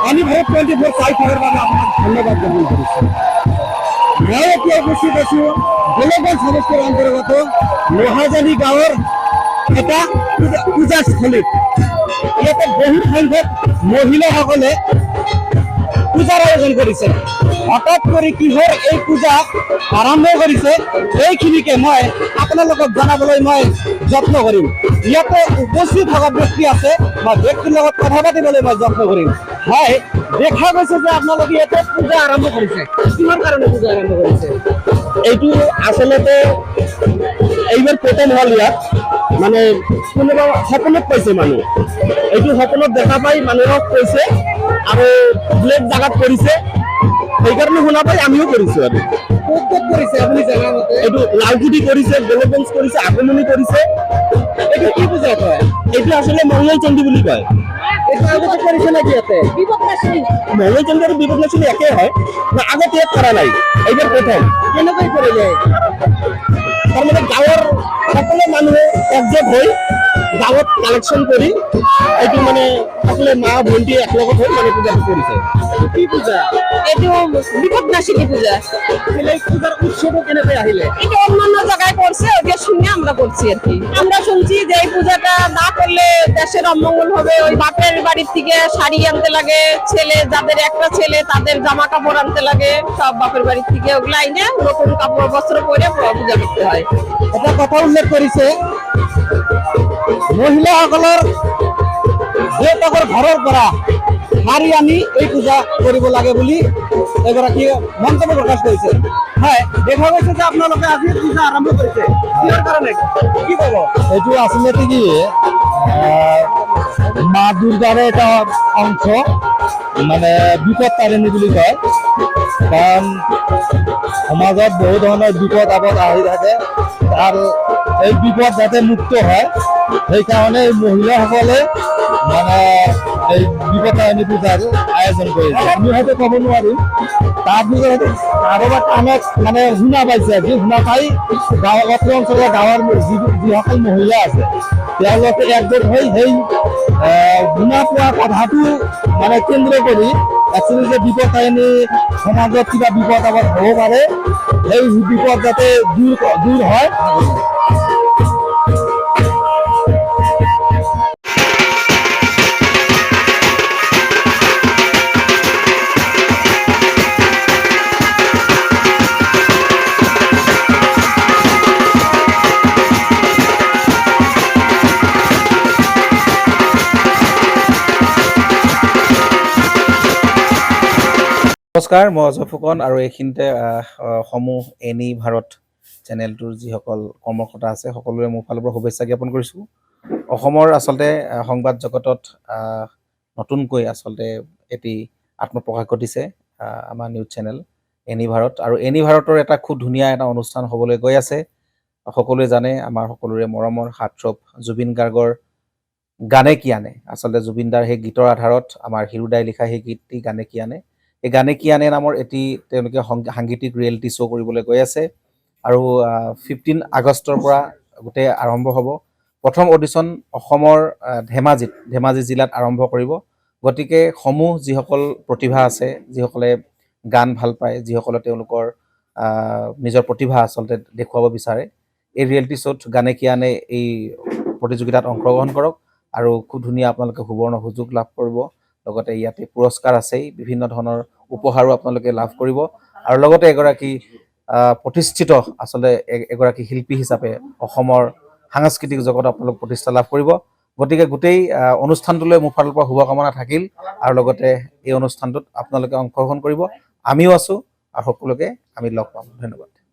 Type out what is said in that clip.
আমি ভাৰত 24 চাই থাকাৰ বাবে আপনাৰ ধন্যবাদ জ্ঞাপন কৰেছি। মই এতিয়া উপস্থিত আছো গোলকগঞ্জ সমষ্টিৰ অন্তৰ্গত লোহাজানি গাঁৱৰ এটা পূজাস্থলীত। ইয়াতে বহু সংখ্যক মহিলাসকলে পূজাৰ আয়োজন কৰিছে। হঠাৎ কৰি কিহৰ এই পূজা আৰম্ভ কৰিছে এইখিনিকে মই আপোনালোকক জনাবলৈ মই যত্ন কৰিম। ইয়াতে উপস্থিত থকা ব্যক্তি আছে, মই ব্যক্তিৰ লগত কথা পাতিবলৈ মই যত্ন কৰিম। হয়, দেখা গৈছে যে আপোনালোকে ইয়াতে পূজা আৰম্ভ কৰিছে। কিহৰ কাৰণে পূজা আৰম্ভ কৰিছে? এইটো আচলতে এইবাৰ প্ৰথম হ'ল ইয়াত, মানে কোনোবা সপোনত পাইছে মানুহ, এইটো সপোনত দেখা পাই মানুহক কৈছে আৰু বেলেগ জাগাত কৰিছে, সেইকাৰণে শুনা পাই আমিও কৰিছো। আৰু ক'ত ক'ত কৰিছে আপুনি জনা মতে? এইটো লালকুটি কৰিছে, গোলকগঞ্জ কৰিছে, আগমনি কৰিছে। এইটো কি পূজা কয়? এইটো আচলতে মংগল চণ্ডী বুলি কয়। এইটো আগতে কৰিছে নেকি ইয়াতে? মংগল চণ্ডী আৰু বিপদনাশিনী একে হয়, আগতে ইয়াত কৰা নাই, এইবাৰ প্ৰথম। কেনেকৈ কৰিলে? তাৰমানে গাঁৱৰ সকলো মানুহে একজোট হৈ গাঁৱত কালেকশ্যন কৰি এইটো মানে সকলো মা ভণ্টি একলগত হৈ মানে পূজাটো কৰিছে। কি পূজা? এইটো বিপদনাশিনী পূজা। এই পূজার উৎসব কেনেকৈ আহিলে? এটা অন্যান্য জায়গায় করছে, ওইটা শুনে আমরা করছি আর কি। আমরা শুনছি যে এই পূজাটা না করলে দেশের অমঙ্গল হবে, ওই বাপের বাড়ির থেকে শাড়ি আনতে লাগে, ছেলে যাদের একটা ছেলে তাদের জামা কাপড় আনতে লাগে, সব বাপের বাড়ির থেকে ওগুলো আইনে নতুন কাপড় বস্ত্র পরে পূজা করতে হয়। এটা কথা উল্লেখ কৰিছে মহিলাসকলৰ দেউতাকৰ ঘৰৰ পৰা শাৰী আনি এই পূজা কৰিব লাগে বুলি এগৰাকী মন্তব্য প্ৰকাশ কৰিছে। হয়, দেখা গৈছে যে আপোনালোকে আজি পূজা আৰম্ভ কৰিছে, কিহৰ কাৰণে কি ক'ব? এইটো আচলতে কি মা দুৰ্গাৰ এটা অংশ, মানে বিপদ তাৰিণী বুলি কয়। কাৰণ সমাজত বহু ধৰণৰ বিপদ আপদ আহি থাকে, আৰু এই বিপদ যাতে মুক্ত হয় সেইকাৰণে মহিলাসকলে মানে এই বিপদ তাৰিণী পূজাৰ আয়োজন কৰিছে। আমি হয়তো ক'ব নোৱাৰিম, তাৰপিছত হয়তো কাৰোবাৰ কাণত মানে শুনা পাইছে, যি শুনা পাই গাঁৱৰ অঞ্চলৰ গাঁৱৰ যিসকল মহিলা আছে তেওঁলোকে একগোট হৈ সেই শুনা পোৱা কথাটো মানে কেন্দ্ৰ কৰি একচুৱেলি যে বিপদ তাৰিণী সমাজত কিবা বিপদ আপদ হ'ব পাৰে, সেই বিপদ যাতে দূৰ হয়। নমস্কাৰ, মই অজয় ফুকন আৰু এইখিনিতে সমূহ এনি ভাৰত চেনেলটোৰ যিসকল কৰ্মকৰ্তা আছে সকলোৰে মোৰ ফালৰ পৰা শুভেচ্ছা জ্ঞাপন কৰিছোঁ। অসমৰ আচলতে সংবাদ জগতত নতুনকৈ আচলতে এটি আত্মপ্ৰকাশ ঘটিছে আমাৰ নিউজ চেনেল এনি ভাৰত, আৰু এনি ভাৰতৰ এটা খুব ধুনীয়া এটা অনুষ্ঠান হ'বলৈ গৈ আছে। সকলোৱে জানে আমাৰ সকলোৰে মৰমৰ হাৰ্টথ্ৰব জুবিন গাৰ্গৰ গানে কি আনে, আচলতে জুবিনদাৰ সেই গীতৰ আধাৰত আমাৰ হিৰুদাই লিখা সেই গীতটি গানে কি আনে, এই গানে কি আনে নামৰ এটি তেওঁলোকে সাংগীতিক ৰিয়েলিটি শ্ব' কৰিবলৈ গৈ আছে। আৰু 15 আগষ্টৰ পৰা গোটেই আৰম্ভ হ'ব। প্ৰথম অডিশ্যন অসমৰ ধেমাজি জিলাত আৰম্ভ কৰিব। গতিকে সমূহ যিসকল প্ৰতিভা আছে, যিসকলে গান ভাল পায়, যিসকলে তেওঁলোকৰ নিজৰ প্ৰতিভা আচলতে দেখুৱাব বিচাৰে, এই ৰিয়েলিটি শ্ব'ত গানে কি আনে এই প্ৰতিযোগিতাত অংশগ্ৰহণ কৰক, আৰু খুব ধুনীয়া আপোনালোকে সুবৰ্ণ সুযোগ লাভ কৰিব। লগতে ইয়াতে পুৰস্কাৰ আছেই, বিভিন্ন ধৰণৰ উপহাৰো আপোনালোকে লাভ কৰিব, আৰু লগতে এগৰাকী প্ৰতিষ্ঠিত আচলতে এগৰাকী শিল্পী হিচাপে অসমৰ সাংস্কৃতিক জগতত আপোনালোক প্ৰতিষ্ঠা লাভ কৰিব। গতিকে গোটেই অনুষ্ঠানটোলৈ মোৰ ফালৰ পৰা শুভকামনা থাকিল, আৰু লগতে এই অনুষ্ঠানটোত আপোনালোকে অংশগ্ৰহণ কৰিব। আমিও আছোঁ আৰু সকলোকে আমি লগ পাম। ধন্যবাদ।